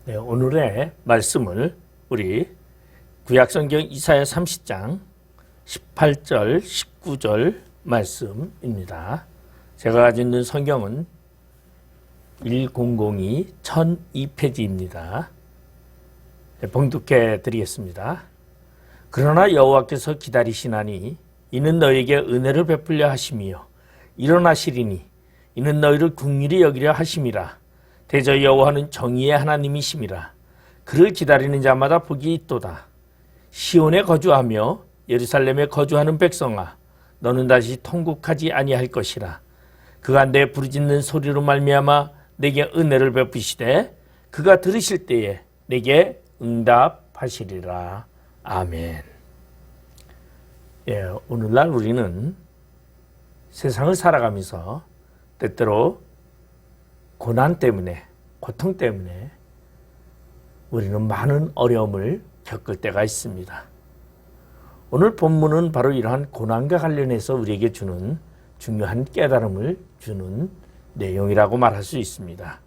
네, 오늘의 말씀을 우리 구약성경 이사야 30장 18절 19절 말씀입니다. 제가 가지고 있는 성경은 1002 1002페이지입니다. 봉독해 드리겠습니다. 그러나 여호와께서 기다리시나니 이는 너에게 은혜를 베풀려 하심이요 일어나시리니 이는 너희를 긍휼히 여기려 하심이라. 대저 여호와는 정의의 하나님이심이라. 그를 기다리는 자마다 복이 있도다. 시온에 거주하며 예루살렘에 거주하는 백성아, 너는 다시 통곡하지 아니할 것이라. 그가 내 부르짖는 소리로 말미암아 내게 은혜를 베푸시되 그가 들으실 때에 내게 응답하시리라. 아멘. 오늘날 우리는 세상을 살아가면서 때때로 고난 때문에, 고통 때문에 우리는 많은 어려움을 겪을 때가 있습니다. 오늘 본문은 바로 이러한 고난과 관련해서 우리에게 주는 중요한 깨달음을 주는 내용이라고 말할 수 있습니다.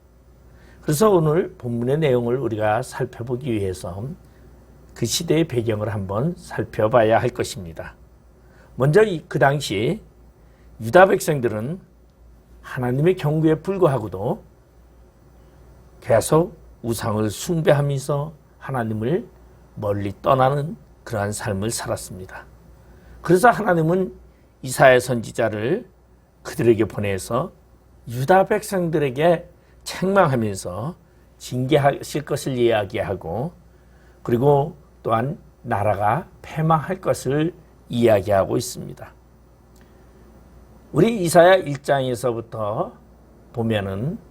그래서 오늘 본문의 내용을 우리가 살펴보기 위해서 그 시대의 배경을 한번 살펴봐야 할 것입니다. 먼저 그 당시 유다 백성들은 하나님의 경고에 불구하고도 계속 우상을 숭배하면서 하나님을 멀리 떠나는 그러한 삶을 살았습니다. 그래서 하나님은 이사야 선지자를 그들에게 보내서 유다 백성들에게 책망하면서 징계하실 것을 이야기하고, 그리고 또한 나라가 패망할 것을 이야기하고 있습니다. 우리 이사야 1장에서부터 보면은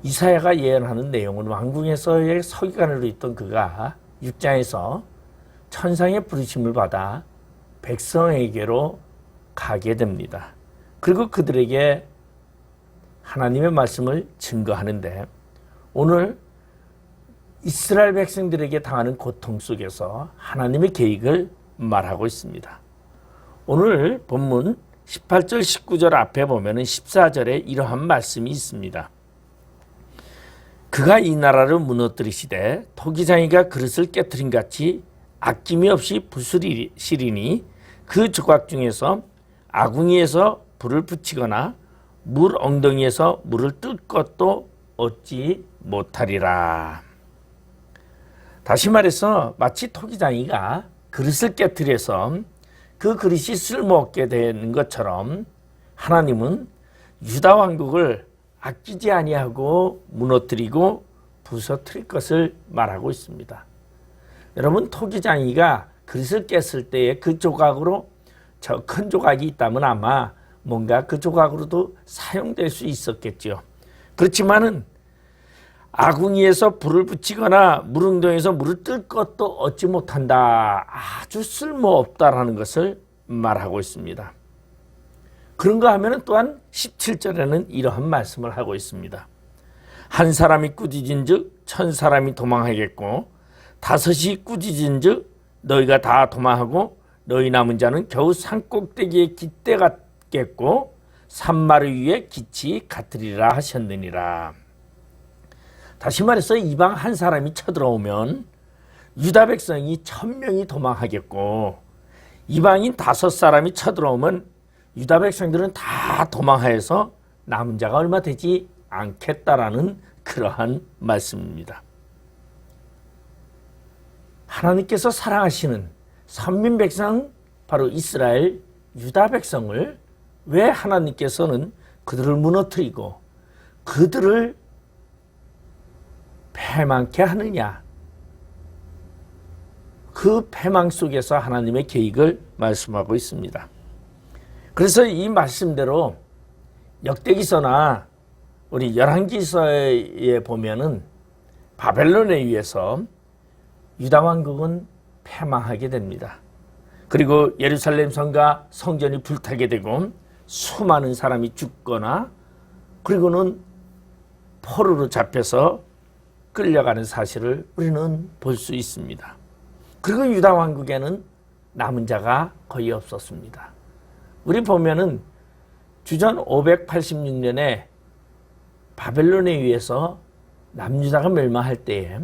이사야가 예언하는 내용은 왕궁에서의 서기관으로 있던 그가 6장에서 천상의 부르심을 받아 백성에게로 가게 됩니다. 그리고 그들에게 하나님의 말씀을 증거하는데, 오늘 이스라엘 백성들에게 당하는 고통 속에서 하나님의 계획을 말하고 있습니다. 오늘 본문 18절 19절 앞에 보면 14절에 이러한 말씀이 있습니다. 그가 이 나라를 무너뜨리시되 토기장이가 그릇을 깨트린 같이 아낌이 없이 부수시리니 그 조각 중에서 아궁이에서 불을 붙이거나 물 엉덩이에서 물을 뜰 것도 얻지 못하리라. 다시 말해서 마치 토기장이가 그릇을 깨트려서 그 그릇이 쓸모없게 되는 것처럼 하나님은 유다 왕국을 아끼지 아니하고 무너뜨리고 부서뜨릴 것을 말하고 있습니다. 여러분, 토기장이가 그릇을 깼을 때에 그 조각으로, 저 큰 조각이 있다면 아마 뭔가 그 조각으로도 사용될 수 있었겠죠. 그렇지만은 아궁이에서 불을 붙이거나 물웅덩이에서 물을 뜰 것도 얻지 못한다. 아주 쓸모없다라는 것을 말하고 있습니다. 그런가 하면 또한 17절에는 이러한 말씀을 하고 있습니다. 한 사람이 꾸짖은 즉 1000사람이 도망하겠고 5이 꾸짖은 즉 너희가 다 도망하고 너희 남은 자는 겨우 산꼭대기에 깃대 같겠고 산마루 위에 깃이 같으리라 하셨느니라. 다시 말해서 이방 한 사람이 쳐들어오면 유다 백성이 1000명이 도망하겠고, 이방인 5사람이 쳐들어오면 유다 백성들은 다 도망하여서 남은 자가 얼마 되지 않겠다라는 그러한 말씀입니다. 하나님께서 사랑하시는 선민 백성, 바로 이스라엘 유다 백성을 왜 하나님께서는 그들을 무너뜨리고 그들을 패망케 하느냐? 그 패망 속에서 하나님의 계획을 말씀하고 있습니다. 그래서 이 말씀대로 역대기서나 우리 열왕기서에 보면은 바벨론에 의해서 유다 왕국은 패망하게 됩니다. 그리고 예루살렘 성과 성전이 불타게 되고 수많은 사람이 죽거나, 그리고는 포로로 잡혀서 끌려가는 사실을 우리는 볼 수 있습니다. 그리고 유다 왕국에는 남은 자가 거의 없었습니다. 우리 보면은 주전 586년에 바벨론에 의해서 남유다가 멸망할 때에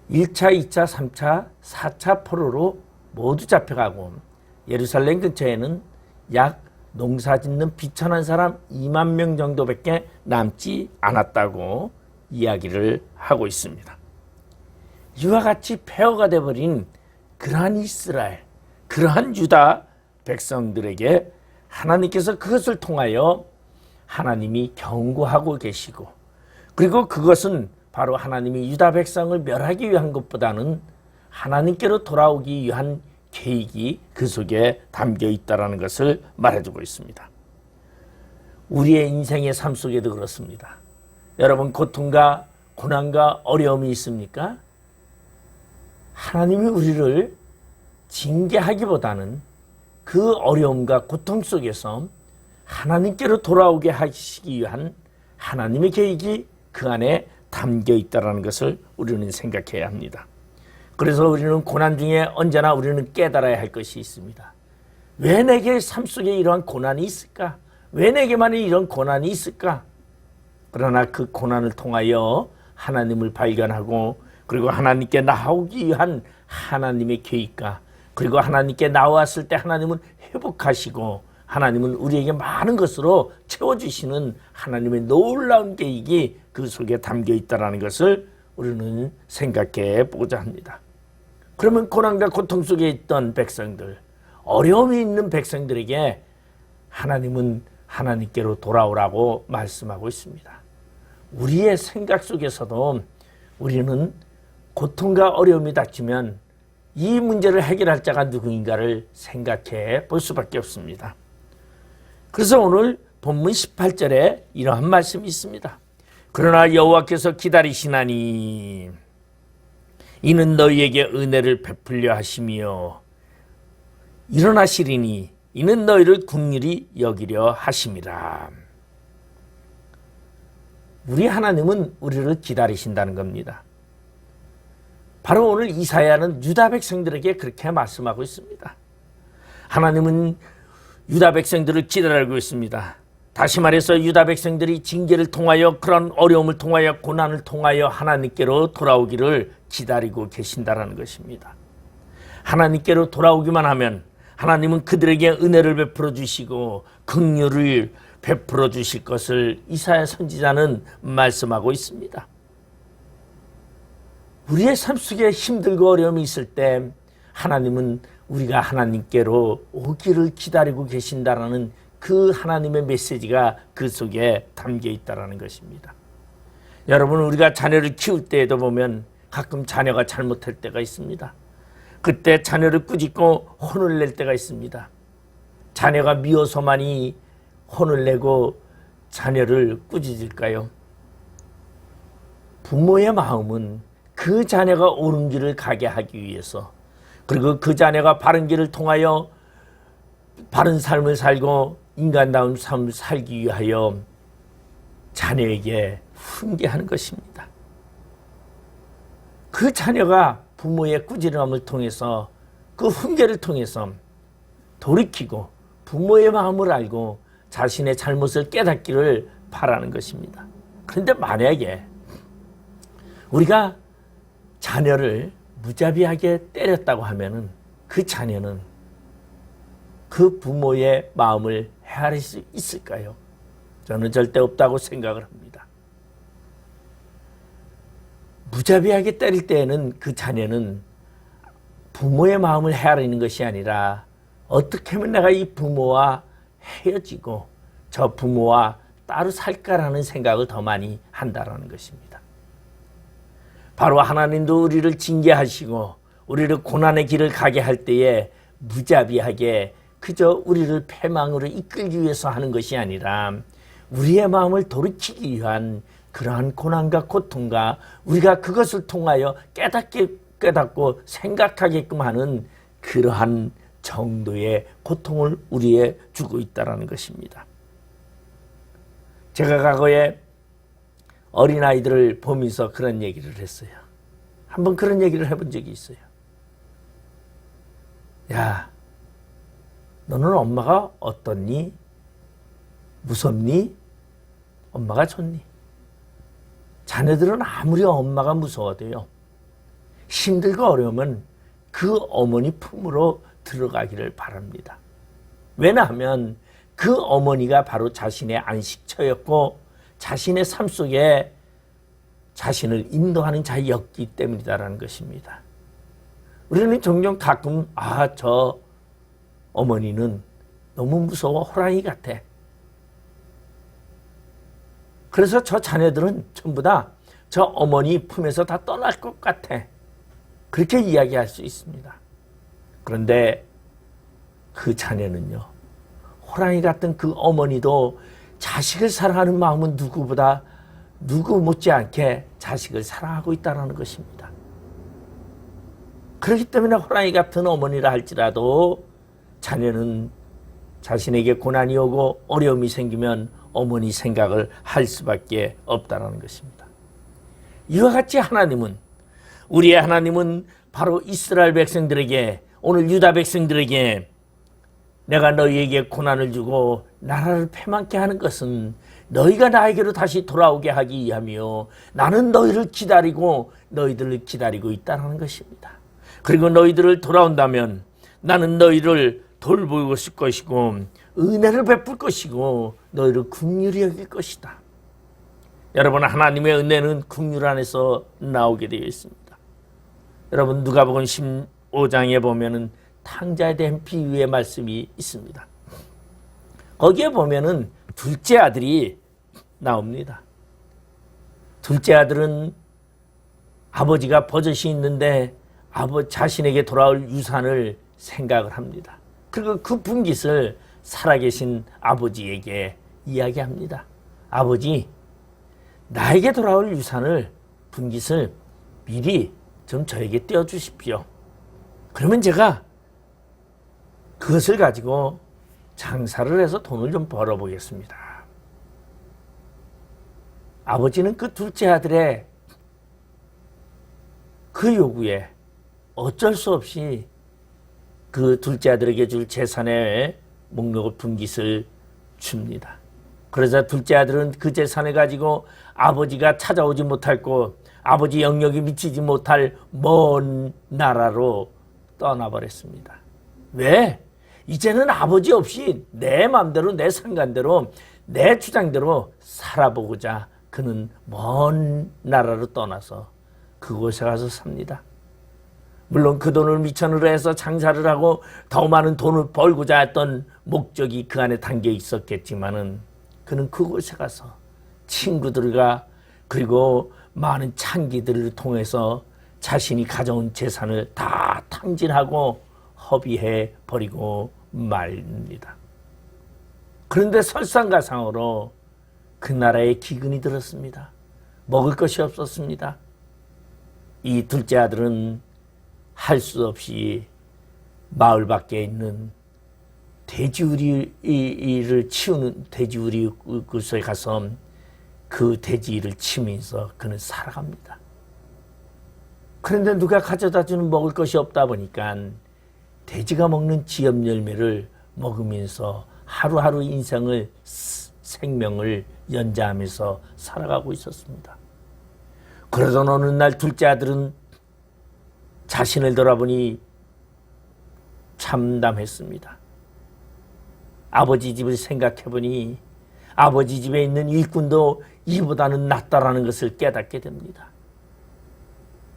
1차, 2차, 3차, 4차 포로로 모두 잡혀가고 예루살렘 근처에는 약 농사짓는 비천한 사람 2만 명 정도밖에 남지 않았다고 이야기를 하고 있습니다. 이와 같이 폐허가 되어버린 그러한 이스라엘, 그러한 유다 백성들에게 하나님께서 그것을 통하여 하나님이 경고하고 계시고, 그리고 그것은 바로 하나님이 유다 백성을 멸하기 위한 것보다는 하나님께로 돌아오기 위한 계획이 그 속에 담겨 있다는 것을 말해주고 있습니다. 우리의 인생의 삶 속에도 그렇습니다. 여러분, 고통과 고난과 어려움이 있습니까? 하나님이 우리를 징계하기보다는 그 어려움과 고통 속에서 하나님께로 돌아오게 하시기 위한 하나님의 계획이 그 안에 담겨 있다는 것을 우리는 생각해야 합니다. 그래서 우리는 고난 중에 언제나 우리는 깨달아야 할 것이 있습니다. 왜 내게 삶 속에 이러한 고난이 있을까? 왜 내게만 이런 고난이 있을까? 그러나 그 고난을 통하여 하나님을 발견하고, 그리고 하나님께 나오기 위한 하나님의 계획과, 그리고 하나님께 나왔을 때 하나님은 회복하시고 하나님은 우리에게 많은 것으로 채워주시는 하나님의 놀라운 계획이 그 속에 담겨 있다는 것을 우리는 생각해 보고자 합니다. 그러면 고난과 고통 속에 있던 백성들, 어려움이 있는 백성들에게 하나님은 하나님께로 돌아오라고 말씀하고 있습니다. 우리의 생각 속에서도 우리는 고통과 어려움이 닥치면 이 문제를 해결할 자가 누구인가를 생각해 볼 수밖에 없습니다. 그래서 오늘 본문 18절에 이러한 말씀이 있습니다. 그러나 여호와께서 기다리시나니 이는 너희에게 은혜를 베풀려 하시며 일어나시리니 이는 너희를 긍휼히 여기려 하심이라. 우리 하나님은 우리를 기다리신다는 겁니다. 바로 오늘 이사야는 유다 백성들에게 그렇게 말씀하고 있습니다. 하나님은 유다 백성들을 기다리고 있습니다. 다시 말해서 유다 백성들이 징계를 통하여, 그런 어려움을 통하여, 고난을 통하여 하나님께로 돌아오기를 기다리고 계신다는 것입니다. 하나님께로 돌아오기만 하면 하나님은 그들에게 은혜를 베풀어 주시고 긍휼을 베풀어 주실 것을 이사야 선지자는 말씀하고 있습니다. 우리의 삶 속에 힘들고 어려움이 있을 때 하나님은 우리가 하나님께로 오기를 기다리고 계신다라는 그 하나님의 메시지가 그 속에 담겨 있다는 것입니다. 여러분, 우리가 자녀를 키울 때에도 보면 가끔 자녀가 잘못할 때가 있습니다. 그때 자녀를 꾸짖고 혼을 낼 때가 있습니다. 자녀가 미워서만이 혼을 내고 자녀를 꾸짖을까요? 부모의 마음은 그 자녀가 옳은 길을 가게 하기 위해서, 그리고 그 자녀가 바른 길을 통하여 바른 삶을 살고 인간다운 삶을 살기 위하여 자녀에게 훈계하는 것입니다. 그 자녀가 부모의 꾸지람을 통해서, 그 훈계를 통해서 돌이키고 부모의 마음을 알고 자신의 잘못을 깨닫기를 바라는 것입니다. 그런데 만약에 우리가 자녀를 무자비하게 때렸다고 하면은 그 자녀는 그 부모의 마음을 헤아릴 수 있을까요? 저는 절대 없다고 생각을 합니다. 무자비하게 때릴 때에는 그 자녀는 부모의 마음을 헤아리는 것이 아니라 어떻게 하면 내가 이 부모와 헤어지고 저 부모와 따로 살까라는 생각을 더 많이 한다는 것입니다. 바로 하나님도 우리를 징계하시고 우리를 고난의 길을 가게 할 때에 무자비하게 그저 우리를 패망으로 이끌기 위해서 하는 것이 아니라 우리의 마음을 돌이키기 위한 그러한 고난과 고통과 우리가 그것을 통하여 깨닫고 생각하게끔 하는 그러한 정도의 고통을 우리에 주고 있다는 것입니다. 제가 과거에 어린아이들을 보면서 그런 얘기를 했어요. 한번 그런 얘기를 해본 적이 있어요. 야, 너는 엄마가 어떻니? 무섭니? 엄마가 좋니? 자녀들은 아무리 엄마가 무서워도요, 힘들고 어려우면 그 어머니 품으로 들어가기를 바랍니다. 왜냐하면 그 어머니가 바로 자신의 안식처였고 자신의 삶 속에 자신을 인도하는 자였기 때문이다라는 것입니다. 우리는 종종 가끔 저 어머니는 너무 무서워 호랑이 같아. 그래서 저 자녀들은 전부 다 저 어머니 품에서 다 떠날 것 같아. 그렇게 이야기할 수 있습니다. 그런데 그 자녀는요, 호랑이 같은 그 어머니도 자식을 사랑하는 마음은 누구 못지않게 자식을 사랑하고 있다는 것입니다. 그렇기 때문에 호랑이 같은 어머니라 할지라도 자녀는 자신에게 고난이 오고 어려움이 생기면 어머니 생각을 할 수밖에 없다는 것입니다. 이와 같이 우리의 하나님은 바로 이스라엘 백성들에게, 오늘 유다 백성들에게 내가 너희에게 고난을 주고 나라를 패망케 하는 것은 너희가 나에게로 다시 돌아오게 하기 위함이요, 나는 너희들을 기다리고 있다는 것입니다. 그리고 너희들을 돌아온다면 나는 너희를 돌보고 있을 것이고 은혜를 베풀 것이고 너희를 긍휼히 여길 것이다. 여러분, 하나님의 은혜는 긍휼 안에서 나오게 되어 있습니다. 여러분, 누가복음 15장에 보면은 탕자에 대한 비유의 말씀이 있습니다. 거기에 보면은 둘째 아들이 나옵니다. 둘째 아들은 아버지가 버젓이 있는데 자신에게 돌아올 유산을 생각을 합니다. 그리고 그 분깃을 살아계신 아버지에게 이야기합니다. 아버지, 나에게 돌아올 유산을, 분깃을 미리 좀 저에게 떼어주십시오. 그러면 제가 그것을 가지고 장사를 해서 돈을 좀 벌어보겠습니다. 아버지는 그 둘째 아들의 그 요구에 어쩔 수 없이 그 둘째 아들에게 줄 재산의 목록을 분깃을 줍니다. 그러자 둘째 아들은 그 재산을 가지고 아버지가 찾아오지 못할 곳, 아버지 영역이 미치지 못할 먼 나라로 떠나버렸습니다. 왜? 이제는 아버지 없이 내 마음대로, 내 상관대로, 내 주장대로 살아보고자 그는 먼 나라로 떠나서 그곳에 가서 삽니다. 물론 그 돈을 미천으로 해서 장사를 하고 더 많은 돈을 벌고자 했던 목적이 그 안에 담겨 있었겠지만은 그는 그곳에 가서 친구들과 그리고 많은 창기들을 통해서 자신이 가져온 재산을 다 탕진하고 허비해 버리고 말입니다. 그런데 설상가상으로 그 나라에 기근이 들었습니다. 먹을 것이 없었습니다. 이 둘째 아들은 할 수 없이 마을 밖에 있는 돼지우리를 치우는 돼지우리 곳에 가서 그 돼지를 치면서 그는 살아갑니다. 그런데 누가 가져다 주는 먹을 것이 없다 보니까 돼지가 먹는 지엽 열매를 먹으면서 하루하루 생명을 연장하면서 살아가고 있었습니다. 그러던 어느 날 둘째 아들은 자신을 돌아보니 참담했습니다. 아버지 집을 생각해보니 아버지 집에 있는 일꾼도 이보다는 낫다라는 것을 깨닫게 됩니다.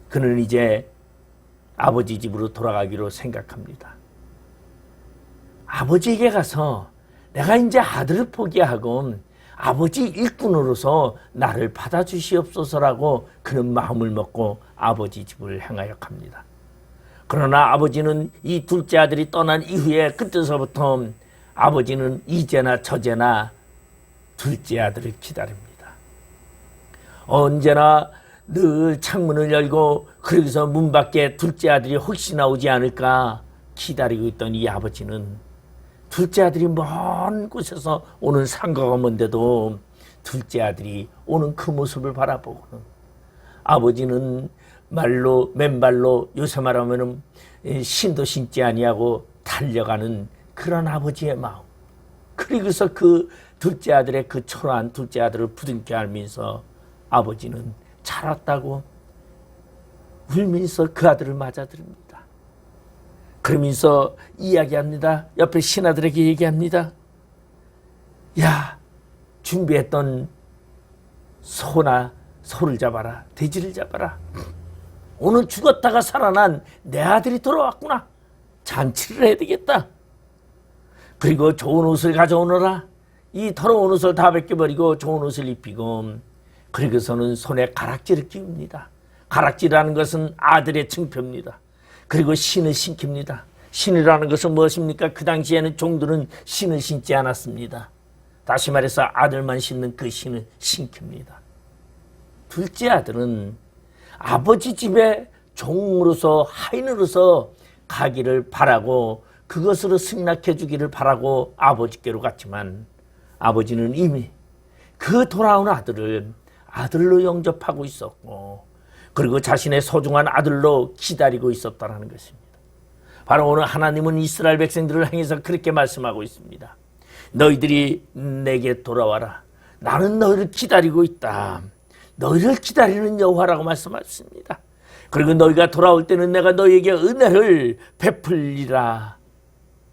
그는 이제 아버지 집으로 돌아가기로 생각합니다. 아버지에게 가서 내가 이제 아들을 포기하고 아버지 일꾼으로서 나를 받아주시옵소서라고 그는 마음을 먹고 아버지 집을 향하여 갑니다. 그러나 아버지는 이 둘째 아들이 떠난 이후에 그때서부터 아버지는 이제나 저제나 둘째 아들을 기다립니다. 언제나 늘 창문을 열고 그러기서 문 밖에 둘째 아들이 혹시나 오지 않을까 기다리고 있던 이 아버지는 둘째 아들이 먼 곳에서 오는 상가가 먼데도 둘째 아들이 오는 그 모습을 바라보고는 아버지는 맨발로 요새 말하면 신도 신지 아니하고 달려가는 그런 아버지의 마음, 그리고서 그 둘째 아들의 그 초라한 둘째 아들을 부둥켜 안면서 아버지는 잘 왔다고 울면서 그 아들을 맞아들입니다. 그러면서 이야기합니다. 옆에 신하들에게 얘기합니다. 야, 준비했던 소를 잡아라. 돼지를 잡아라. 오늘 죽었다가 살아난 내 아들이 돌아왔구나. 잔치를 해야 되겠다. 그리고 좋은 옷을 가져오너라. 이 더러운 옷을 다 벗겨버리고 좋은 옷을 입히고, 그리고서는 손에 가락지를 끼웁니다. 가락지라는 것은 아들의 증표입니다. 그리고 신을 신깁니다. 신이라는 것은 무엇입니까? 그 당시에는 종들은 신을 신지 않았습니다. 다시 말해서 아들만 신는 그 신을 신깁니다. 둘째 아들은 아버지 집에 종으로서 하인으로서 가기를 바라고 그것으로 승낙해 주기를 바라고 아버지께로 갔지만, 아버지는 이미 그 돌아온 아들을 아들로 영접하고 있었고, 그리고 자신의 소중한 아들로 기다리고 있었다는 것입니다. 바로 오늘 하나님은 이스라엘 백성들을 향해서 그렇게 말씀하고 있습니다. 너희들이 내게 돌아와라. 나는 너희를 기다리고 있다. 너희를 기다리는 여호와라고 말씀하셨습니다. 그리고 너희가 돌아올 때는 내가 너희에게 은혜를 베풀리라.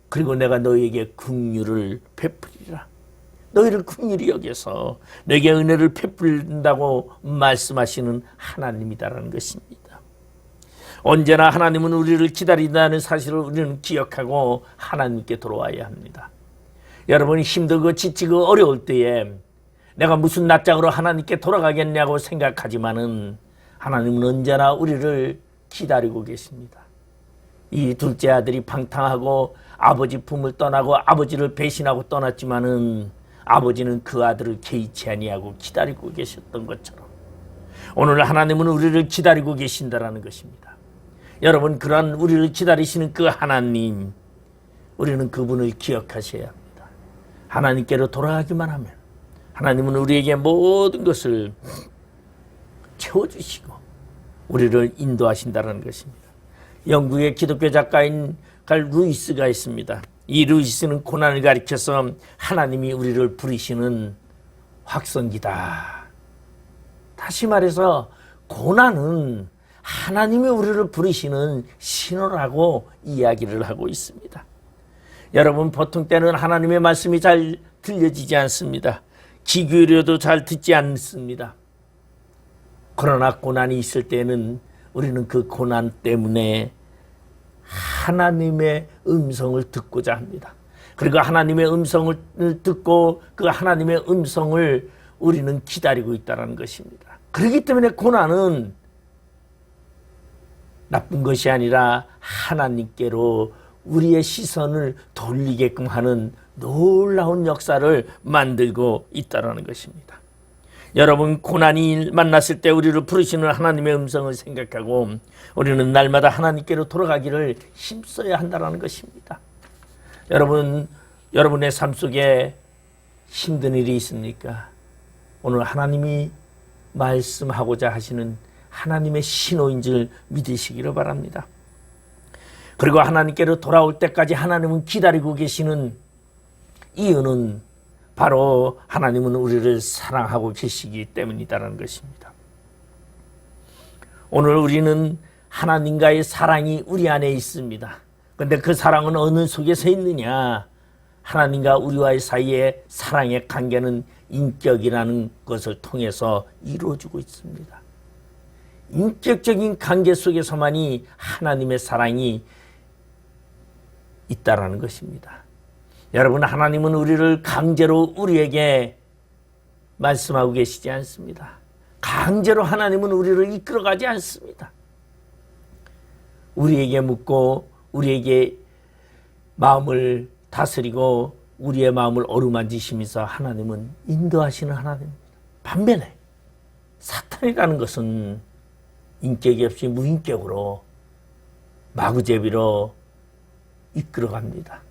그리고 내가 너희에게 긍휼을 베풀리라. 너희를 긍휼히 여겨서 너에게 은혜를 베풀린다고 말씀하시는 하나님이다라는 것입니다. 언제나 하나님은 우리를 기다린다는 사실을 우리는 기억하고 하나님께 돌아와야 합니다. 여러분이 힘들고 지치고 어려울 때에 내가 무슨 낯짝으로 하나님께 돌아가겠냐고 생각하지만은 하나님은 언제나 우리를 기다리고 계십니다. 이 둘째 아들이 방탕하고 아버지 품을 떠나고 아버지를 배신하고 떠났지만은 아버지는 그 아들을 개의치 아니하고 기다리고 계셨던 것처럼 오늘 하나님은 우리를 기다리고 계신다라는 것입니다. 여러분, 그러한 우리를 기다리시는 그 하나님, 우리는 그분을 기억하셔야 합니다. 하나님께로 돌아가기만 하면 하나님은 우리에게 모든 것을 채워주시고 우리를 인도하신다는 것입니다. 영국의 기독교 작가인 칼 루이스가 있습니다. 이 루이스는 고난을 가리켜서 하나님이 우리를 부르시는 확성기다. 다시 말해서 고난은 하나님이 우리를 부르시는 신호라고 이야기를 하고 있습니다. 여러분, 보통 때는 하나님의 말씀이 잘 들려지지 않습니다. 귀 기울여도 잘 듣지 않습니다. 그러나 고난이 있을 때는 우리는 그 고난 때문에 하나님의 음성을 듣고자 합니다. 그리고 하나님의 음성을 듣고 그 하나님의 음성을 우리는 기다리고 있다는 것입니다. 그렇기 때문에 고난은 나쁜 것이 아니라 하나님께로 우리의 시선을 돌리게끔 하는 놀라운 역사를 만들고 있다는 것입니다. 여러분, 고난이 만났을 때 우리를 부르시는 하나님의 음성을 생각하고 우리는 날마다 하나님께로 돌아가기를 힘써야 한다는 것입니다. 여러분, 여러분의 삶 속에 힘든 일이 있습니까? 오늘 하나님이 말씀하고자 하시는 하나님의 신호인 줄 믿으시기를 바랍니다. 그리고 하나님께로 돌아올 때까지 하나님은 기다리고 계시는 이유는 바로 하나님은 우리를 사랑하고 계시기 때문이다라는 것입니다. 오늘 우리는 하나님과의 사랑이 우리 안에 있습니다. 그런데 그 사랑은 어느 속에서 있느냐? 하나님과 우리와의 사이에 사랑의 관계는 인격이라는 것을 통해서 이루어지고 있습니다. 인격적인 관계 속에서만이 하나님의 사랑이 있다라는 것입니다. 여러분, 하나님은 우리를 강제로 우리에게 말씀하고 계시지 않습니다. 강제로 하나님은 우리를 이끌어가지 않습니다. 우리에게 묻고 우리에게 마음을 다스리고 우리의 마음을 어루만지시면서 하나님은 인도하시는 하나님입니다. 반면에 사탄이라는 것은 인격이 없이 무인격으로 마구제비로 이끌어갑니다.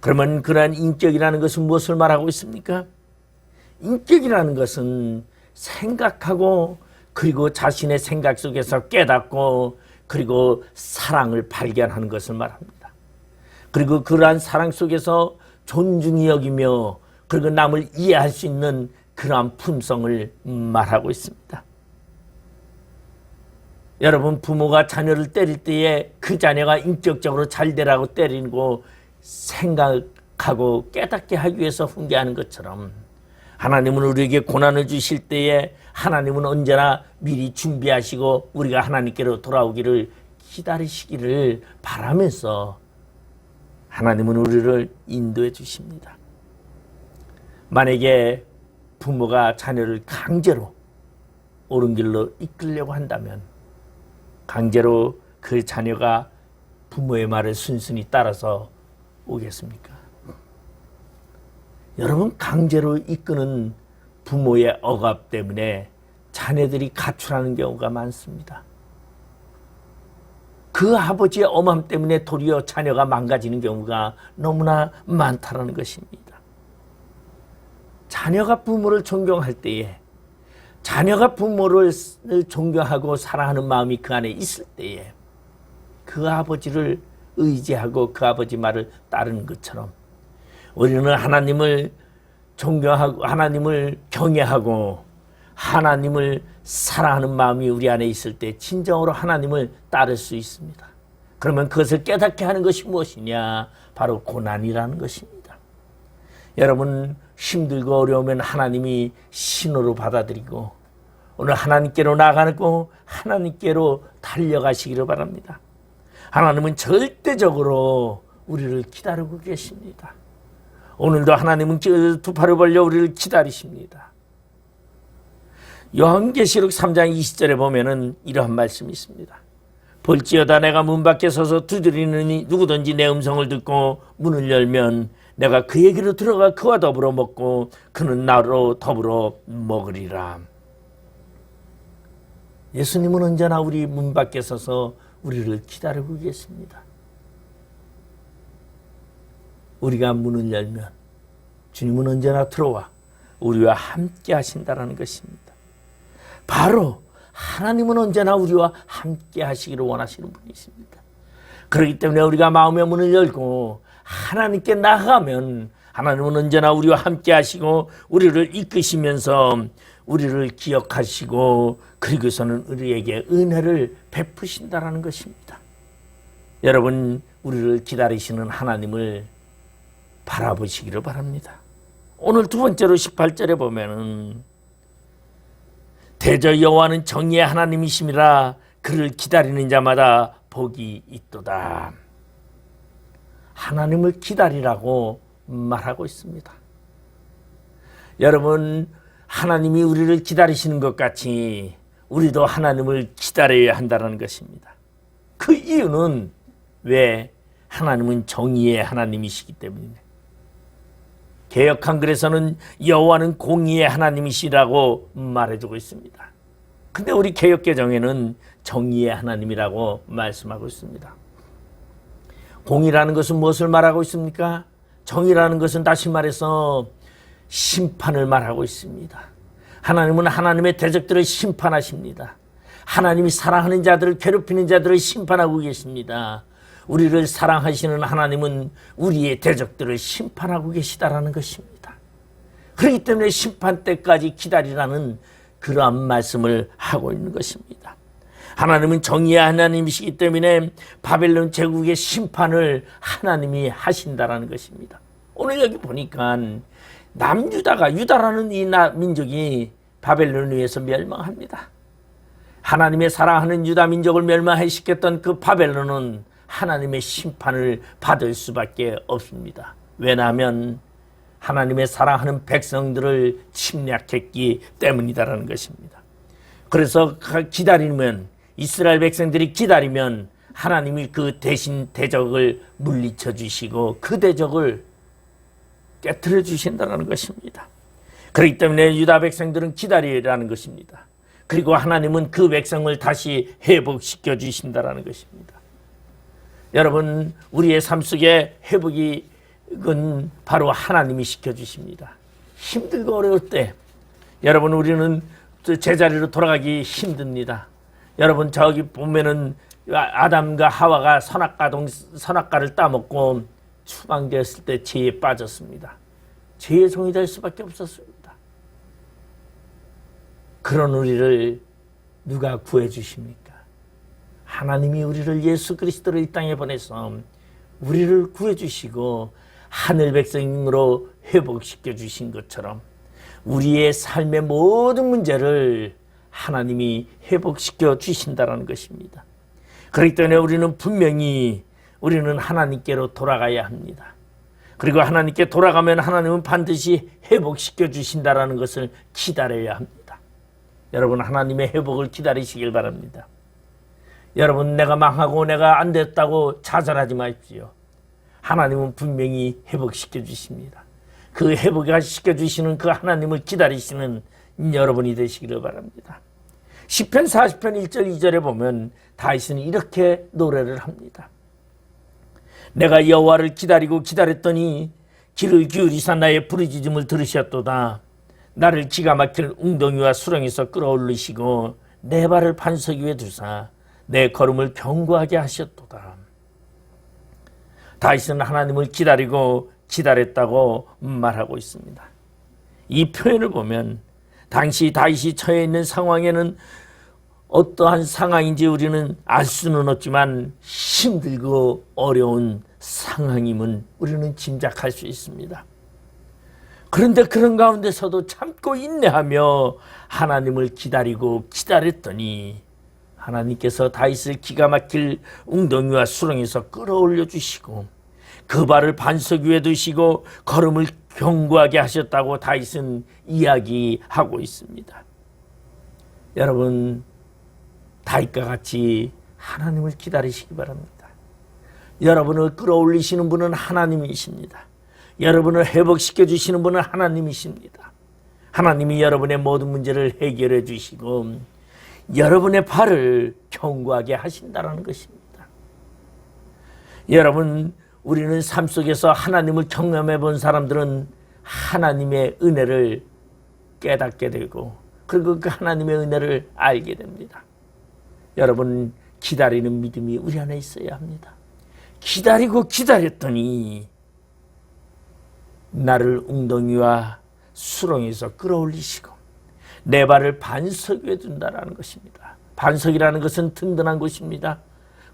그러면 그러한 인격이라는 것은 무엇을 말하고 있습니까? 인격이라는 것은 생각하고 그리고 자신의 생각 속에서 깨닫고 그리고 사랑을 발견하는 것을 말합니다. 그리고 그러한 사랑 속에서 존중히 여기며 그리고 남을 이해할 수 있는 그러한 품성을 말하고 있습니다. 여러분, 부모가 자녀를 때릴 때에 그 자녀가 인격적으로 잘 되라고 때리고 생각하고 깨닫게 하기 위해서 훈계하는 것처럼, 하나님은 우리에게 고난을 주실 때에 하나님은 언제나 미리 준비하시고 우리가 하나님께로 돌아오기를 기다리시기를 바라면서 하나님은 우리를 인도해 주십니다. 만약에 부모가 자녀를 강제로 옳은 길로 이끌려고 한다면 강제로 그 자녀가 부모의 말을 순순히 따라서 오겠습니까? 여러분, 강제로 이끄는 부모의 억압 때문에 자녀들이 가출하는 경우가 많습니다. 그 아버지의 엄함 때문에 도리어 자녀가 망가지는 경우가 너무나 많다는 것입니다. 자녀가 부모를 존경할 때에, 자녀가 부모를 존경하고 사랑하는 마음이 그 안에 있을 때에 그 아버지를 의지하고 그 아버지 말을 따르는 것처럼 우리는 하나님을 존경하고 하나님을 경외하고 하나님을 사랑하는 마음이 우리 안에 있을 때 진정으로 하나님을 따를 수 있습니다. 그러면 그것을 깨닫게 하는 것이 무엇이냐? 바로 고난이라는 것입니다. 여러분, 힘들고 어려우면 하나님이 신호로 받아들이고 오늘 하나님께로 나가고 하나님께로 달려가시기를 바랍니다. 하나님은 절대적으로 우리를 기다리고 계십니다. 오늘도 하나님은 두 팔을 벌려 우리를 기다리십니다. 요한계시록 3장 20절에 보면은 이러한 말씀이 있습니다. 볼지어다 내가 문 밖에 서서 두드리느니 누구든지 내 음성을 듣고 문을 열면 내가 그에게로 들어가 그와 더불어 먹고 그는 나로 더불어 먹으리라. 예수님은 언제나 우리 문 밖에 서서 우리를 기다리고 계십니다. 우리가 문을 열면 주님은 언제나 들어와 우리와 함께 하신다는 것입니다. 바로 하나님은 언제나 우리와 함께 하시기를 원하시는 분이십니다. 그렇기 때문에 우리가 마음의 문을 열고 하나님께 나아가면 하나님은 언제나 우리와 함께 하시고 우리를 이끄시면서 우리를 기억하시고 그리고서는 우리에게 은혜를 베푸신다는 것입니다. 여러분, 우리를 기다리시는 하나님을 바라보시기를 바랍니다. 오늘 두 번째로 18절에 보면은 대저 여호와는 정의의 하나님이심이라 그를 기다리는 자마다 복이 있도다. 하나님을 기다리라고 말하고 있습니다. 여러분, 하나님이 우리를 기다리시는 것 같이 우리도 하나님을 기다려야 한다는 것입니다. 그 이유는 왜? 하나님은 정의의 하나님이시기 때문이네. 개역 한글에서는 여호와는 공의의 하나님이시라고 말해주고 있습니다. 근데 우리 개역 개정에는 정의의 하나님이라고 말씀하고 있습니다. 공의라는 것은 무엇을 말하고 있습니까? 정의라는 것은 다시 말해서 심판을 말하고 있습니다. 하나님은 하나님의 대적들을 심판하십니다. 하나님이 사랑하는 자들을 괴롭히는 자들을 심판하고 계십니다. 우리를 사랑하시는 하나님은 우리의 대적들을 심판하고 계시다라는 것입니다. 그렇기 때문에 심판 때까지 기다리라는 그러한 말씀을 하고 있는 것입니다. 하나님은 정의의 하나님이시기 때문에 바벨론 제국의 심판을 하나님이 하신다라는 것입니다. 오늘 여기 보니까 남유다가, 유다라는 이 민족이 바벨론에 의해서 멸망합니다. 하나님의 사랑하는 유다 민족을 멸망시켰던 그 바벨론은 하나님의 심판을 받을 수밖에 없습니다. 왜냐하면 하나님의 사랑하는 백성들을 침략했기 때문이다라는 것입니다. 그래서 기다리면, 이스라엘 백성들이 기다리면 하나님이 그 대신 대적을 물리쳐 주시고 그 대적을 깨트려 주신다는 것입니다. 그렇기 때문에 유다 백성들은 기다리라는 것입니다. 그리고 하나님은 그 백성을 다시 회복시켜 주신다는 것입니다. 여러분, 우리의 삶 속에 회복은 바로 하나님이 시켜주십니다. 힘들고 어려울 때 여러분, 우리는 제자리로 돌아가기 힘듭니다. 여러분, 저기 보면은 아담과 하와가 선악과를 따먹고 추방되었을 때 죄에 빠졌습니다. 죄의 종이 될 수밖에 없었습니다. 그런 우리를 누가 구해 주십니까? 하나님이 우리를 예수 그리스도를 이 땅에 보내서 우리를 구해주시고 하늘 백성으로 회복시켜 주신 것처럼 우리의 삶의 모든 문제를 하나님이 회복시켜 주신다는 것입니다. 그렇기 때문에 우리는 분명히 우리는 하나님께로 돌아가야 합니다. 그리고 하나님께 돌아가면 하나님은 반드시 회복시켜 주신다는 것을 기다려야 합니다. 여러분, 하나님의 회복을 기다리시길 바랍니다. 여러분, 내가 망하고 내가 안 됐다고 좌절하지 마십시오. 하나님은 분명히 회복시켜 주십니다. 그 회복시켜 주시는 그 하나님을 기다리시는 여러분이 되시기를 바랍니다. 시편 40편 1절 2절에 보면 다윗은 이렇게 노래를 합니다. 내가 여호와를 기다리고 기다렸더니 귀를 기울이사 나의 부르짖음을 들으셨도다. 나를 기가 막힐 웅덩이와 수렁에서 끌어올리시고 내 발을 반석 위에 두사 내 걸음을 견고하게 하셨도다. 다윗은 하나님을 기다리고 기다렸다고 말하고 있습니다. 이 표현을 보면 당시 다윗이 처해 있는 상황에는 어떠한 상황인지 우리는 알 수는 없지만 힘들고 어려운 상황임은 우리는 짐작할 수 있습니다. 그런데 그런 가운데서도 참고 인내하며 하나님을 기다리고 기다렸더니 하나님께서 다윗을 기가 막힐 웅덩이와 수렁에서 끌어올려 주시고 그 발을 반석 위에 두시고 걸음을 견고하게 하셨다고 다윗은 이야기하고 있습니다. 여러분, 다윗과 같이 하나님을 기다리시기 바랍니다. 여러분을 끌어올리시는 분은 하나님이십니다. 여러분을 회복시켜 주시는 분은 하나님이십니다. 하나님이 여러분의 모든 문제를 해결해 주시고 여러분의 발을 견고하게 하신다는 것입니다. 여러분, 우리는 삶 속에서 하나님을 경험해 본 사람들은 하나님의 은혜를 깨닫게 되고 그리고 그 하나님의 은혜를 알게 됩니다. 여러분, 기다리는 믿음이 우리 안에 있어야 합니다. 기다리고 기다렸더니 나를 웅덩이와 수렁에서 끌어올리시고 내 발을 반석 위에 둔다라는 것입니다. 반석이라는 것은 든든한 곳입니다.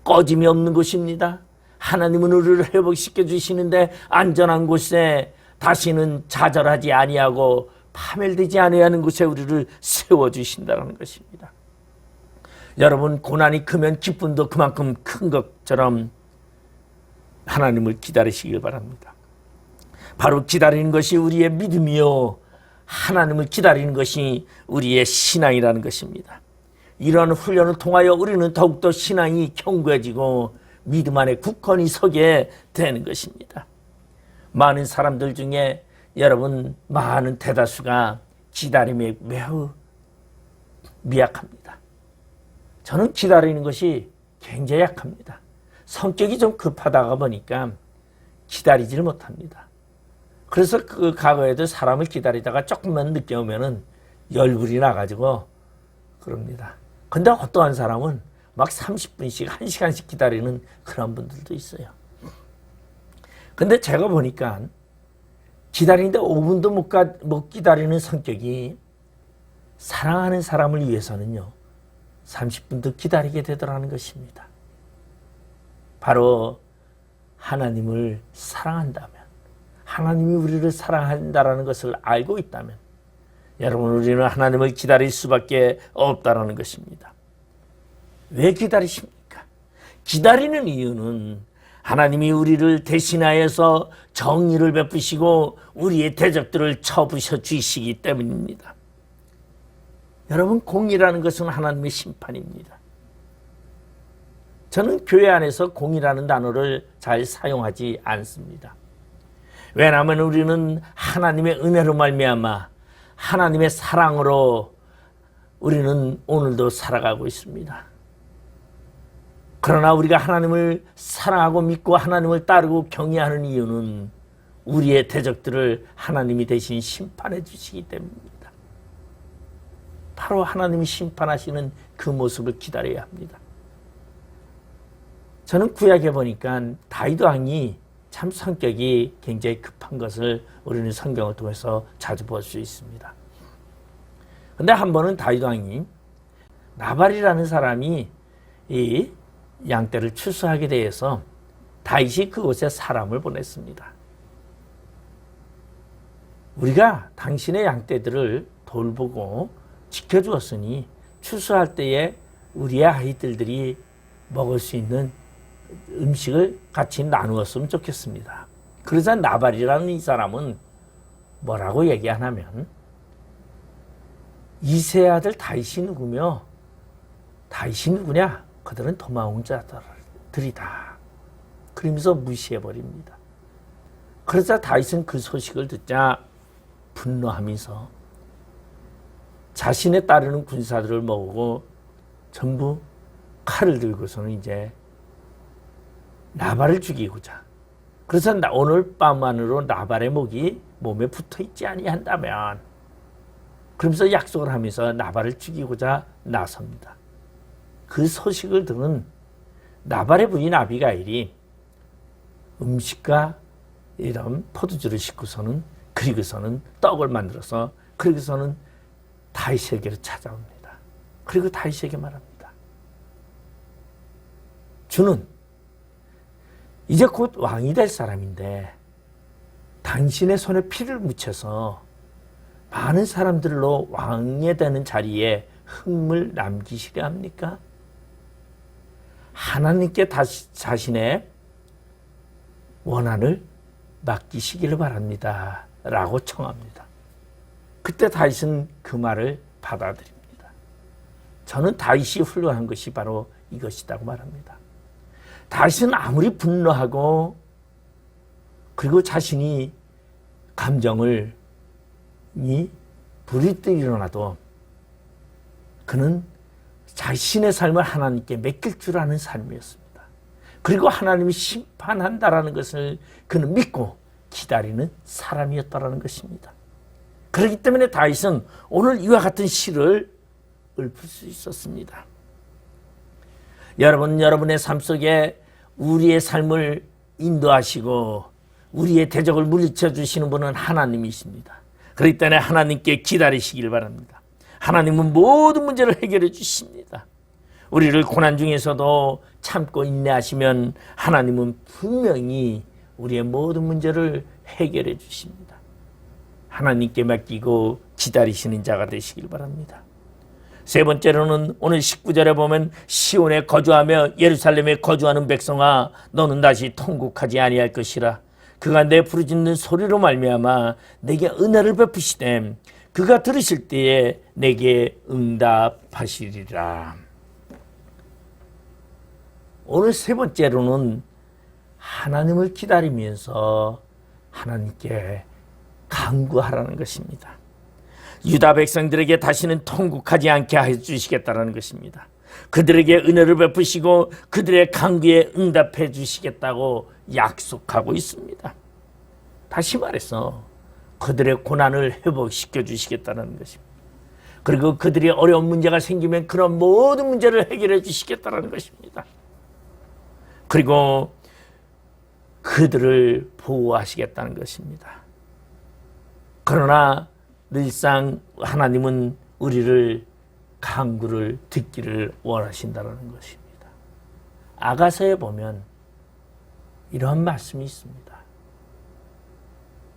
꺼짐이 없는 곳입니다. 하나님은 우리를 회복시켜 주시는데 안전한 곳에 다시는 좌절하지 아니하고 파멸되지 아니하는 곳에 우리를 세워주신다는 것입니다. 여러분, 고난이 크면 기쁨도 그만큼 큰 것처럼 하나님을 기다리시길 바랍니다. 바로 기다리는 것이 우리의 믿음이요 하나님을 기다리는 것이 우리의 신앙이라는 것입니다. 이러한 훈련을 통하여 우리는 더욱더 신앙이 견고해지고 믿음 안에 굳건히 서게 되는 것입니다. 많은 사람들 중에 여러분, 많은 대다수가 기다림에 매우 미약합니다. 저는 기다리는 것이 굉장히 약합니다. 성격이 좀 급하다가 보니까 기다리지를 못합니다. 그래서 그 과거에도 사람을 기다리다가 조금만 늦게 오면은 열불이 나가지고 그럽니다. 근데 어떠한 사람은 막 30분씩, 1시간씩 기다리는 그런 분들도 있어요. 근데 제가 보니까 기다리는데 5분도 못 기다리는 성격이 사랑하는 사람을 위해서는요, 30분도 기다리게 되더라는 것입니다. 바로 하나님을 사랑한다면, 하나님이 우리를 사랑한다는 것을 알고 있다면 여러분, 우리는 하나님을 기다릴 수밖에 없다는 것입니다. 왜 기다리십니까? 기다리는 이유는 하나님이 우리를 대신하여서 정의를 베푸시고 우리의 대적들을 쳐부셔 주시기 때문입니다. 여러분, 공의라는 것은 하나님의 심판입니다. 저는 교회 안에서 공의라는 단어를 잘 사용하지 않습니다. 왜냐하면 우리는 하나님의 은혜로 말미암아 하나님의 사랑으로 우리는 오늘도 살아가고 있습니다. 그러나 우리가 하나님을 사랑하고 믿고 하나님을 따르고 경외하는 이유는 우리의 대적들을 하나님이 대신 심판해 주시기 때문입니다. 바로 하나님이 심판하시는 그 모습을 기다려야 합니다. 저는 구약에 보니까 다윗 왕이 참 성격이 굉장히 급한 것을 우리는 성경을 통해서 자주 볼 수 있습니다. 그런데 한 번은 다윗 왕이 나발이라는 사람이 이 양떼를 추수하게 되어서 다윗이 그곳에 사람을 보냈습니다. 우리가 당신의 양떼들을 돌보고 지켜주었으니 추수할 때에 우리의 아이들이 먹을 수 있는 음식을 같이 나누었으면 좋겠습니다. 그러자 나발이라는 이 사람은 뭐라고 얘기하냐면 이세 아들 다윗이 누구며 다윗이 누구냐? 그들은 도망온 자들이다. 그러면서 무시해버립니다. 그러자 다윗은 그 소식을 듣자 분노하면서 자신에 따르는 군사들을 모으고 전부 칼을 들고서는 이제 나발을 죽이고자. 그래서 오늘 밤만으로 나발의 목이 몸에 붙어 있지 아니한다면, 그러면서 약속을 하면서 나발을 죽이고자 나섭니다. 그 소식을 들은 나발의 부인 아비가일이 음식과 이런 포도주를 싣고서는 그리고서는 떡을 만들어서 그리고서는 다윗에게로 찾아옵니다. 그리고 다윗에게 말합니다. 주는 이제 곧 왕이 될 사람인데 당신의 손에 피를 묻혀서 많은 사람들로 왕이 되는 자리에 흠을 남기시려 합니까? 하나님께 자신의 원한을 맡기시기를 바랍니다. 라고 청합니다. 그때 다윗은 그 말을 받아들입니다. 저는 다윗이 훌륭한 것이 바로 이것이라고 말합니다. 다윗은 아무리 분노하고 그리고 자신이 감정을 불이 뜨 일어나도 그는 자신의 삶을 하나님께 맡길 줄 아는 삶이었습니다. 그리고 하나님이 심판한다라는 것을 그는 믿고 기다리는 사람이었다라는 것입니다. 그렇기 때문에 다윗은 오늘 이와 같은 시를 읊을 수 있었습니다. 여러분의 삶 속에 우리의 삶을 인도하시고 우리의 대적을 물리쳐 주시는 분은 하나님이십니다. 그렇기 때문에 하나님께 기다리시길 바랍니다. 하나님은 모든 문제를 해결해 주십니다. 우리를 고난 중에서도 참고 인내하시면 하나님은 분명히 우리의 모든 문제를 해결해 주십니다. 하나님께 맡기고 기다리시는 자가 되시길 바랍니다. 세 번째로는 오늘 19절에 보면 시온에 거주하며 예루살렘에 거주하는 백성아 너는 다시 통곡하지 아니할 것이라. 그가 내 부르짖는 소리로 말미암아 내게 은혜를 베푸시되 그가 들으실 때에 내게 응답하시리라. 오늘 세 번째로는 하나님을 기다리면서 하나님께 간구하라는 것입니다. 유다 백성들에게 다시는 통곡하지 않게 해주시겠다는 것입니다. 그들에게 은혜를 베푸시고 그들의 간구에 응답해 주시겠다고 약속하고 있습니다. 다시 말해서 그들의 고난을 회복시켜 주시겠다는 것입니다. 그리고 그들이 어려운 문제가 생기면 그런 모든 문제를 해결해 주시겠다는 것입니다. 그리고 그들을 보호하시겠다는 것입니다. 그러나 늘상 하나님은 우리를 간구를 듣기를 원하신다는 것입니다. 아가서에 보면 이러한 말씀이 있습니다.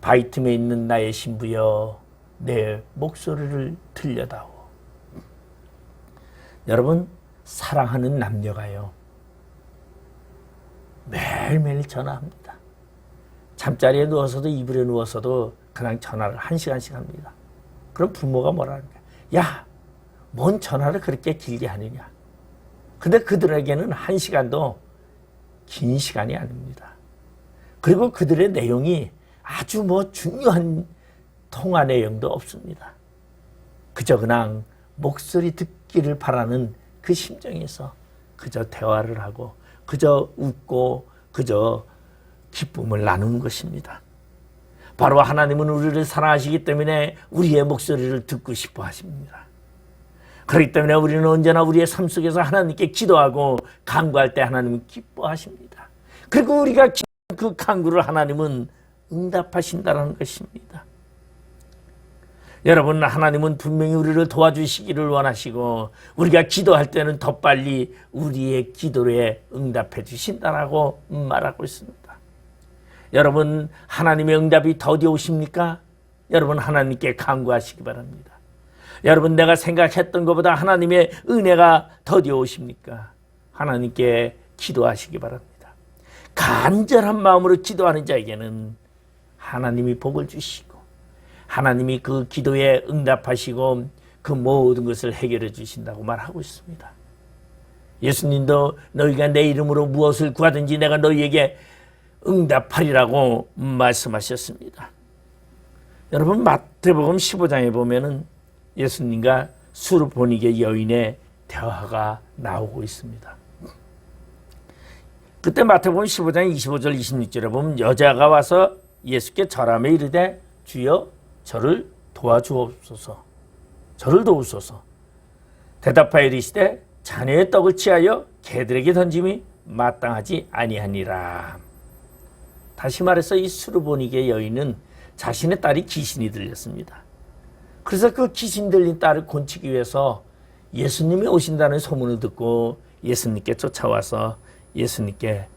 바위 틈에 있는 나의 신부여 내 목소리를 들려다오. 여러분, 사랑하는 남녀가요 매일매일 전화합니다. 잠자리에 누워서도 이불에 누워서도 그냥 전화를 1시간씩 합니다. 그럼 부모가 뭐라 합니까? 야, 뭔 전화를 그렇게 길게 하느냐. 근데 그들에게는 1시간도 긴 시간이 아닙니다. 그리고 그들의 내용이 아주 중요한 통화 내용도 없습니다. 그저 그냥 목소리 듣기를 바라는 그 심정에서 그저 대화를 하고 그저 웃고 그저 기쁨을 나누는 것입니다. 바로 하나님은 우리를 사랑하시기 때문에 우리의 목소리를 듣고 싶어 하십니다. 그렇기 때문에 우리는 언제나 우리의 삶 속에서 하나님께 기도하고 간구할 때 하나님은 기뻐하십니다. 그리고 우리가 그 간구를 하나님은 응답하신다는 것입니다. 여러분, 하나님은 분명히 우리를 도와주시기를 원하시고 우리가 기도할 때는 더 빨리 우리의 기도에 응답해 주신다라고 말하고 있습니다. 여러분, 하나님의 응답이 더디 오십니까? 여러분, 하나님께 간구하시기 바랍니다. 여러분, 내가 생각했던 것보다 하나님의 은혜가 더디 오십니까? 하나님께 기도하시기 바랍니다. 간절한 마음으로 기도하는 자에게는 하나님이 복을 주시고 하나님이 그 기도에 응답하시고 그 모든 것을 해결해 주신다고 말하고 있습니다. 예수님도 너희가 내 이름으로 무엇을 구하든지 내가 너희에게 응답하리라고 말씀하셨습니다. 여러분, 마태복음 15장에 보면은 예수님과 수르보니게 여인의 대화가 나오고 있습니다. 그때 마태복음 15장 25절 26절에 보면 여자가 와서 예수께 절하며 이르되 주여 저를 도와주옵소서. 저를 도우소서. 대답하여 이르시되 자네의 떡을 취하여 개들에게 던짐이 마땅하지 아니하니라. 다시 말해서 이 수르보니게 여인은 자신의 딸이 귀신이 들렸습니다. 그래서 그 귀신 들린 딸을 곤치기 위해서 예수님이 오신다는 소문을 듣고 예수님께 쫓아와서 예수님께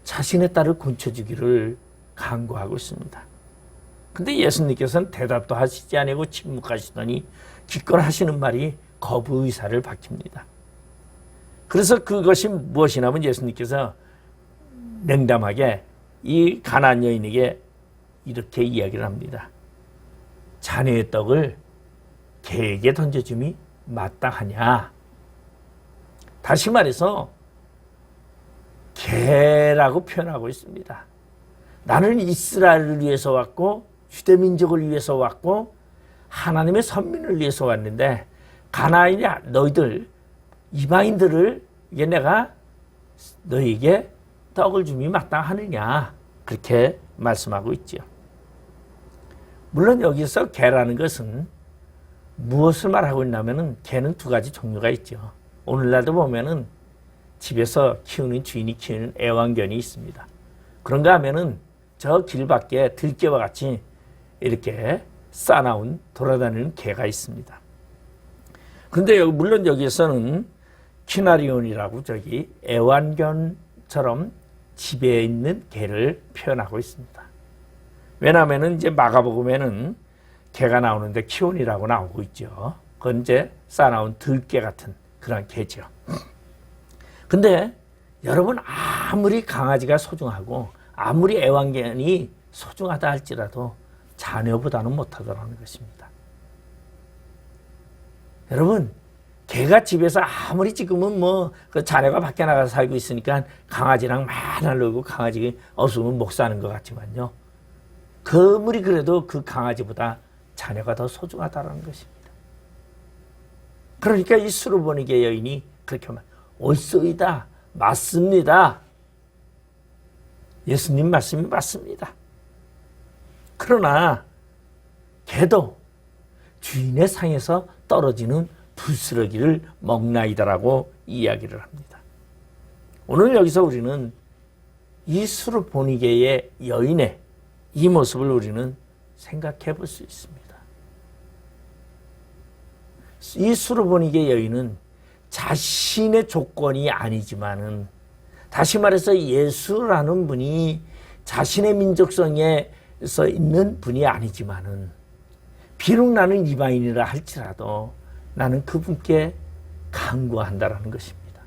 자신의 딸을 곤쳐주기를 간구하고 있습니다. 근데 예수님께서는 대답도 하시지 아니고 침묵하시더니 기껏 하시는 말이 거부 의사를 밝힙니다. 그래서 그것이 무엇이냐면 예수님께서 냉담하게 이 가나안 여인에게 이렇게 이야기를 합니다. 자네의 떡을 개에게 던져줌이 마땅하냐? 다시 말해서 개라고 표현하고 있습니다. 나는 이스라엘을 위해서 왔고 유대민족을 위해서 왔고 하나님의 선민을 위해서 왔는데 가나안이 너희들 이방인들을 이게 내가 너희에게 떡을 줌이 마땅하느냐 그렇게 말씀하고 있죠. 물론 여기서 개라는 것은 무엇을 말하고 있냐면은 개는 두 가지 종류가 있죠. 오늘날도 보면은 집에서 키우는 주인이 키우는 애완견이 있습니다. 그런가 하면은 저 길 밖에 들개와 같이 이렇게 싸나운 돌아다니는 개가 있습니다. 그런데 물론 여기에서는 키나리온이라고 저기 애완견처럼 집에 있는 개를 표현하고 있습니다. 왜냐하면은 이제 마가복음에는 개가 나오는데 키온이라고 나오고 있죠. 그건 이제 싸나운 들개 같은 그런 개죠. 근데 여러분, 아무리 강아지가 소중하고 아무리 애완견이 소중하다 할지라도 자녀보다는 못하더라는 것입니다. 여러분, 개가 집에서 아무리 지금은 뭐 그 자녀가 밖에 나가서 살고 있으니까 강아지랑 맨날 놀고 강아지 없으면 못 사는 것 같지만요. 아무리 그래도 그 강아지보다 자녀가 더 소중하다는 것입니다. 그러니까 이 수르보니게 여인이 그렇게 말, 옳소이다, 맞습니다. 예수님 말씀이 맞습니다. 그러나 개도 주인의 상에서 떨어지는 불쓰러기를 먹나이다라고 이야기를 합니다. 오늘 여기서 우리는 이 수르보니게의 여인의 이 모습을 우리는 생각해 볼 수 있습니다. 이 수르보니게 여인은 자신의 조건이 아니지만은, 다시 말해서 예수라는 분이 자신의 민족성에서 있는 분이 아니지만은, 비록 나는 이방인이라 할지라도 나는 그분께 간구한다라는 것입니다.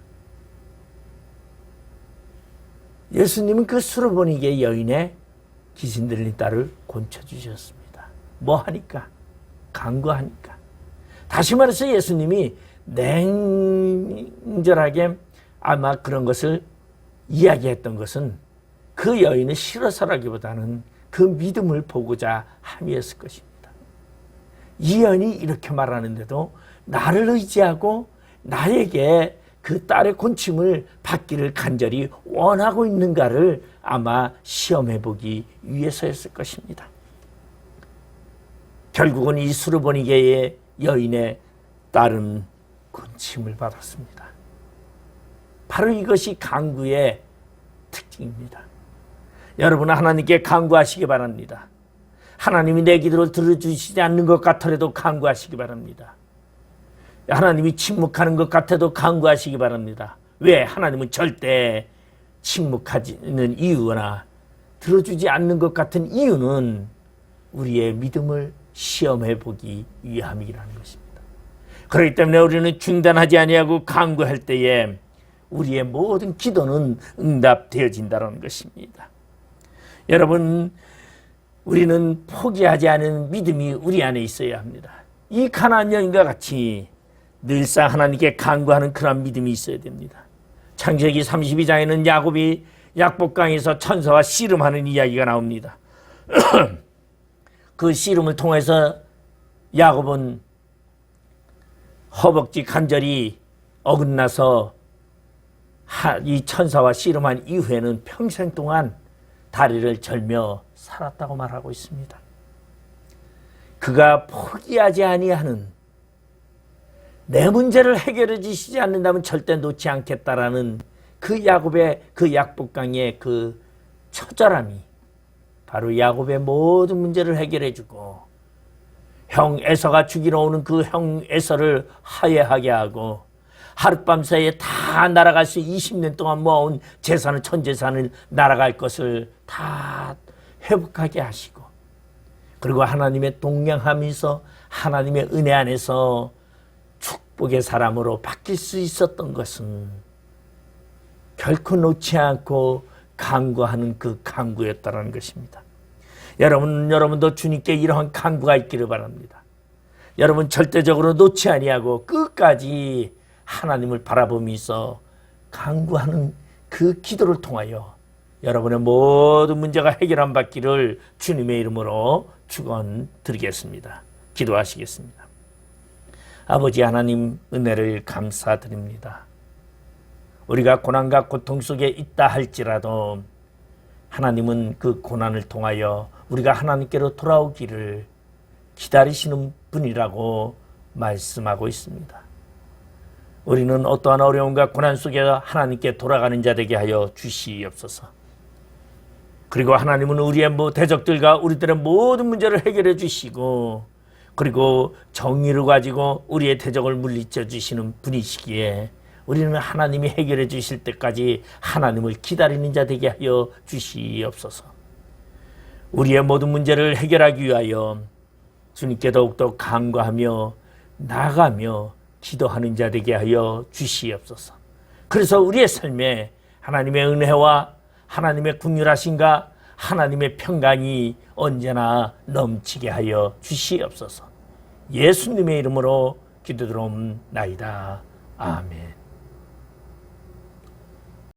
예수님은 그 수르보니게 여인의 귀신 들린 딸을 곤쳐주셨습니다. 뭐 하니까? 간구하니까. 다시 말해서 예수님이 냉정하게 아마 그런 것을 이야기했던 것은 그 여인을 싫어서라기보다는 그 믿음을 보고자 함이었을 것입니다. 이 여인이 이렇게 말하는데도 나를 의지하고 나에게 그 딸의 곤침을 받기를 간절히 원하고 있는가를 아마 시험해 보기 위해서였을 것입니다. 결국은 이 수르보니게의 여인의 딸은 곤침을 받았습니다. 바로 이것이 간구의 특징입니다. 여러분은 하나님께 간구하시기 바랍니다. 하나님이 내 기도를 들어주시지 않는 것 같더라도 간구하시기 바랍니다. 하나님이 침묵하는 것 같아도 간구하시기 바랍니다. 왜? 하나님은 절대 침묵하지는 이유나 들어주지 않는 것 같은 이유는 우리의 믿음을 시험해 보기 위함이라는 것입니다. 그렇기 때문에 우리는 중단하지 아니하고 간구할 때에 우리의 모든 기도는 응답되어진다는 것입니다. 여러분, 우리는 포기하지 않은 믿음이 우리 안에 있어야 합니다. 이 가나안 여인과 같이 늘상 하나님께 간구하는 그런 믿음이 있어야 됩니다. 창세기 32장에는 야곱이 약복강에서 천사와 씨름하는 이야기가 나옵니다. 그 씨름을 통해서 야곱은 허벅지 관절이 어긋나서 이 천사와 씨름한 이후에는 평생 동안 다리를 절며 살았다고 말하고 있습니다. 그가 포기하지 아니하는, 내 문제를 해결해 주시지 않는다면 절대 놓지 않겠다라는 그 야곱의 그 약복강의 그 처절함이 바로 야곱의 모든 문제를 해결해 주고 형 에서가 죽이러 오는 그 형 에서를 화해하게 하고 하룻밤 사이에 다 날아갈 수 20년 동안 모아온 재산을, 전재산을 날아갈 것을 다 회복하게 하시고, 그리고 하나님의 동행하면서 하나님의 은혜 안에서 축복의 사람으로 바뀔 수 있었던 것은 결코 놓지 않고 간구하는 그 간구였다는 것입니다. 여러분도 주님께 이러한 간구가 있기를 바랍니다. 여러분 절대적으로 놓지 아니하고 끝까지 하나님을 바라보면서 간구하는 그 기도를 통하여 여러분의 모든 문제가 해결함 받기를 주님의 이름으로 축원드리겠습니다. 기도하시겠습니다. 아버지 하나님, 은혜를 감사드립니다. 우리가 고난과 고통 속에 있다 할지라도 하나님은 그 고난을 통하여 우리가 하나님께로 돌아오기를 기다리시는 분이라고 말씀하고 있습니다. 우리는 어떠한 어려움과 고난 속에 하나님께 돌아가는 자 되게 하여 주시옵소서. 그리고 하나님은 우리의 대적들과 우리들의 모든 문제를 해결해 주시고, 그리고 정의를 가지고 우리의 대적을 물리쳐 주시는 분이시기에 우리는 하나님이 해결해 주실 때까지 하나님을 기다리는 자 되게 하여 주시옵소서. 우리의 모든 문제를 해결하기 위하여 주님께 더욱더 간구하며 나아가며 기도하는 자 되게 하여 주시옵소서. 그래서 우리의 삶에 하나님의 은혜와 하나님의 긍휼하심과 하나님의 평강이 언제나 넘치게 하여 주시옵소서. 예수님의 이름으로 기도드리옵나이다. 아멘.